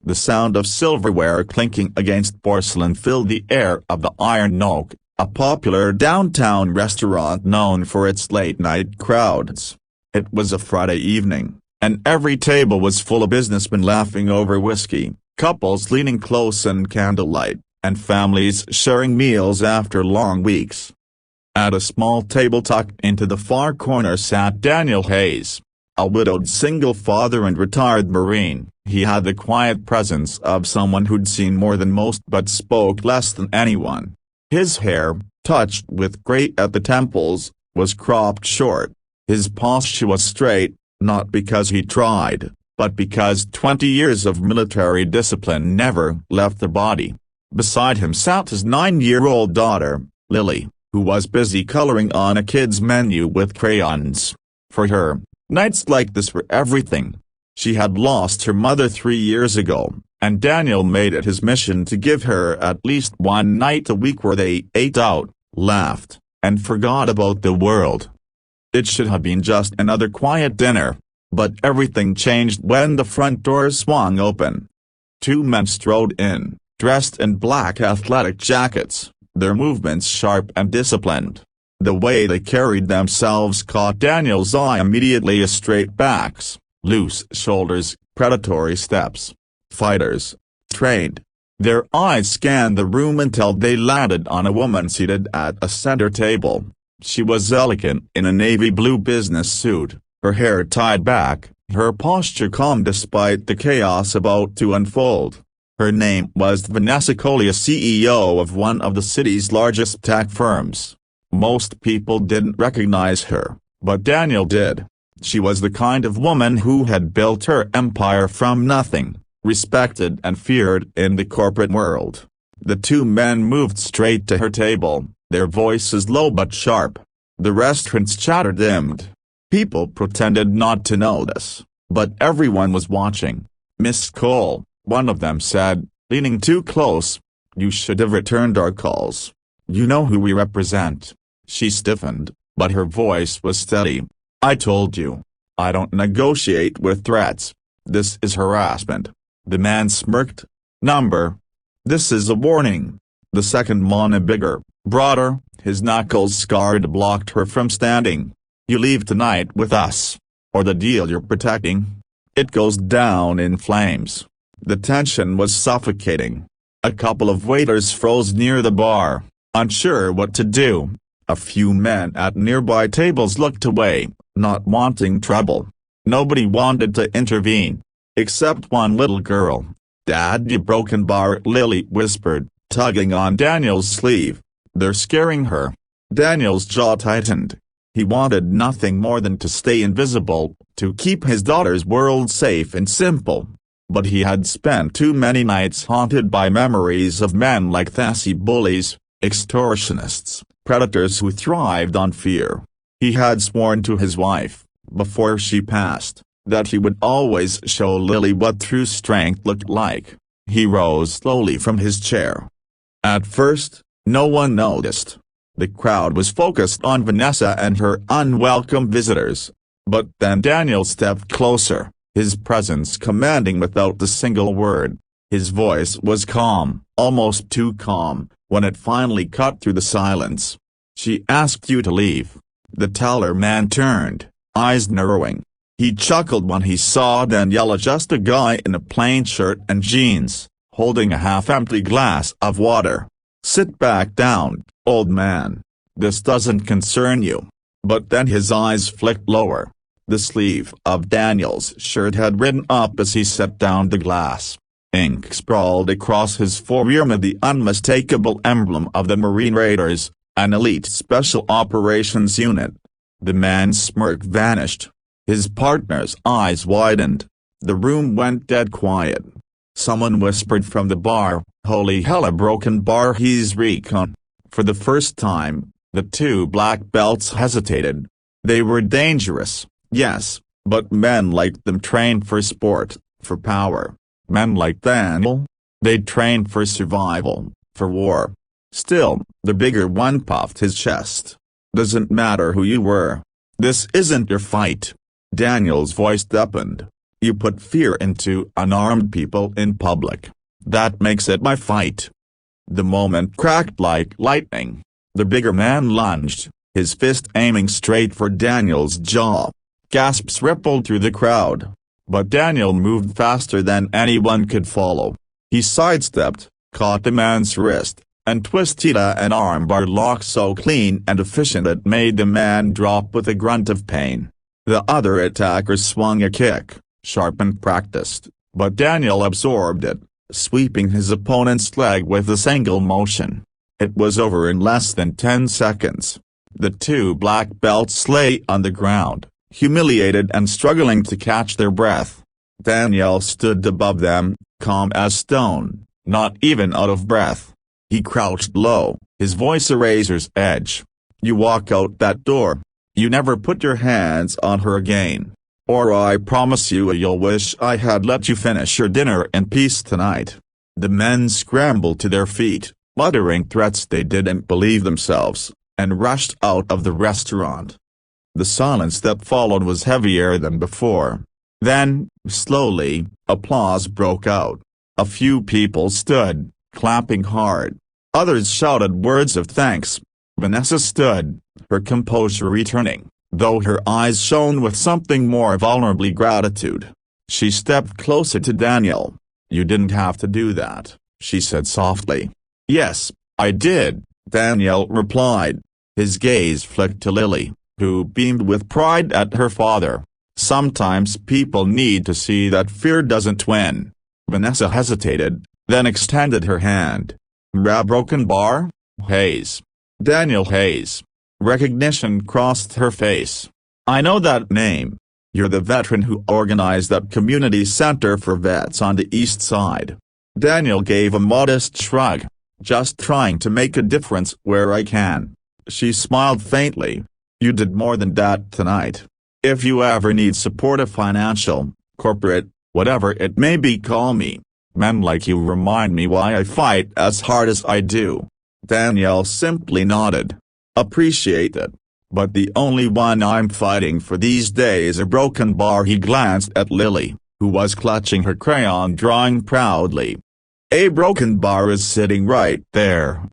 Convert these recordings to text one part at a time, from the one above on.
The sound of silverware clinking against porcelain filled the air of the Iron Oak, a popular downtown restaurant known for its late-night crowds. It was a Friday evening, and every table was full of businessmen laughing over whiskey, couples leaning close in candlelight, and families sharing meals after long weeks. At a small table tucked into the far corner sat Daniel Hayes, a widowed single father and retired Marine. He had the quiet presence of someone who'd seen more than most but spoke less than anyone. His hair, touched with gray at the temples, was cropped short. His posture was straight, not because he tried, but because 20 years of military discipline never left the body. Beside him sat his 9-year-old daughter, Lily, who was busy coloring on a kid's menu with crayons. For her, nights like this were everything. She had lost her mother 3 years ago, and Daniel made it his mission to give her at least one night a week where they ate out, laughed, and forgot about the world. It should have been just another quiet dinner, but everything changed when the front door swung open. 2 men strode in, dressed in black athletic jackets, their movements sharp and disciplined. The way they carried themselves caught Daniel's eye immediately. Straight backs, loose shoulders, predatory steps. Fighters. Trained. Their eyes scanned the room until they landed on a woman seated at a center table. She was elegant in a navy blue business suit, her hair tied back, her posture calm despite the chaos about to unfold. Her name was Vanessa Collier, CEO of one of the city's largest tech firms. Most people didn't recognize her, but Daniel did. She was the kind of woman who had built her empire from nothing, respected and feared in the corporate world. The 2 men moved straight to her table, their voices low but sharp. The restaurant's chatter dimmed. People pretended not to notice, but everyone was watching. "Miss Cole," one of them said, leaning too close, "you should have returned our calls. You know who we represent." She stiffened, but her voice was steady. "I told you. I don't negotiate with threats. This is harassment." The man smirked. "Number. This is a warning." The second man, bigger, broader, his knuckles scarred, blocked her from standing. "You leave tonight with us, or the deal you're protecting. It goes down in flames." The tension was suffocating. A couple of waiters froze near the bar, unsure what to do. A few men at nearby tables looked away, not wanting trouble. Nobody wanted to intervene, except one little girl. "Dad, you broken bar," Lily whispered, tugging on Daniel's sleeve. "They're scaring her." Daniel's jaw tightened. He wanted nothing more than to stay invisible, to keep his daughter's world safe and simple. But he had spent too many nights haunted by memories of men like Thassi, bullies, extortionists, predators who thrived on fear. He had sworn to his wife, before she passed, that he would always show Lily what true strength looked like. He rose slowly from his chair. At first, no one noticed. The crowd was focused on Vanessa and her unwelcome visitors. But then Daniel stepped closer, his presence commanding without a single word. His voice was calm, almost too calm, when it finally cut through the silence. "She asked you to leave." The taller man turned, eyes narrowing. He chuckled when he saw Daniela, just a guy in a plain shirt and jeans, holding a half-empty glass of water. "Sit back down, old man. This doesn't concern you." But then his eyes flicked lower. The sleeve of Daniel's shirt had ridden up as he set down the glass. Ink sprawled across his forearm, the unmistakable emblem of the Marine Raiders, an elite special operations unit. The man's smirk vanished. His partner's eyes widened. The room went dead quiet. Someone whispered from the bar, "Holy hell, a broken bar, he's recon." For the first time, the 2 black belts hesitated. They were dangerous, yes, but men like them trained for sport, for power. Men like Daniel? They trained for survival, for war. Still, the bigger one puffed his chest. "Doesn't matter who you were. This isn't your fight." Daniel's voice deepened. You put fear into unarmed people in public. That makes it my fight." The moment cracked like lightning. The bigger man lunged, his fist aiming straight for Daniel's jaw. Gasps rippled through the crowd. But Daniel moved faster than anyone could follow. He sidestepped, caught the man's wrist, and twisted an armbar lock so clean and efficient it made the man drop with a grunt of pain. The other attacker swung a kick, sharp and practiced, but Daniel absorbed it, sweeping his opponent's leg with a single motion. It was over in less than 10 seconds. The two black belts lay on the ground, humiliated and struggling to catch their breath. Daniel stood above them, calm as stone, not even out of breath. He crouched low, his voice a razor's edge. "You walk out that door. You never put your hands on her again. Or I promise you'll wish I had let you finish your dinner in peace tonight." The men scrambled to their feet, muttering threats they didn't believe themselves, and rushed out of the restaurant. The silence that followed was heavier than before. Then, slowly, applause broke out. A few people stood, clapping hard. Others shouted words of thanks. Vanessa stood, her composure returning, though her eyes shone with something more vulnerably gratitude. She stepped closer to Daniel. "You didn't have to do that," she said softly. "Yes, I did," Daniel replied. His gaze flicked to Lily, who beamed with pride at her father. "Sometimes people need to see that fear doesn't win." Vanessa hesitated, then extended her hand. "Broken Bar? Hayes. Daniel Hayes." Recognition crossed her face. "I know that name. You're the veteran who organized that community center for vets on the east side." Daniel gave a modest shrug. "Just trying to make a difference where I can." She smiled faintly. "You did more than that tonight. If you ever need support, a financial, corporate, whatever it may be, call me. Men like you remind me why I fight as hard as I do." Daniel simply nodded. "Appreciate it. But the only one I'm fighting for these days is a broken bar." He glanced at Lily, who was clutching her crayon drawing proudly. "A broken bar is sitting right there."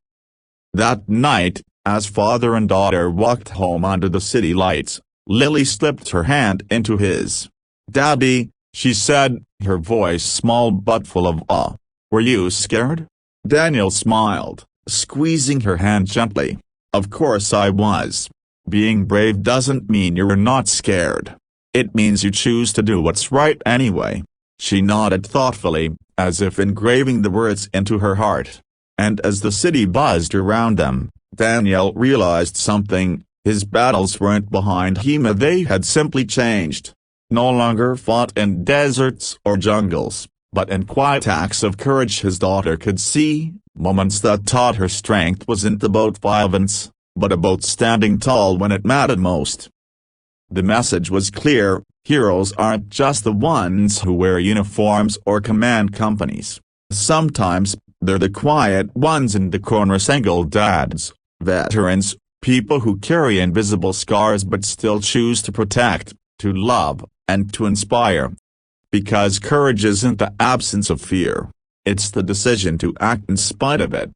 That night, as father and daughter walked home under the city lights, Lily slipped her hand into his. "Daddy," she said, her voice small but full of awe. "Were you scared?" Daniel smiled, squeezing her hand gently. "Of course I was. Being brave doesn't mean you're not scared. It means you choose to do what's right anyway." She nodded thoughtfully, as if engraving the words into her heart. And as the city buzzed around them, Daniel realized something. His battles weren't behind him, they had simply changed. No longer fought in deserts or jungles, but in quiet acts of courage his daughter could see, moments that taught her strength wasn't about violence, but about standing tall when it mattered most. The message was clear: heroes aren't just the ones who wear uniforms or command companies. Sometimes, they're the quiet ones in the corner, single dads, veterans, people who carry invisible scars but still choose to protect, to love, and to inspire. Because courage isn't the absence of fear. It's the decision to act in spite of it.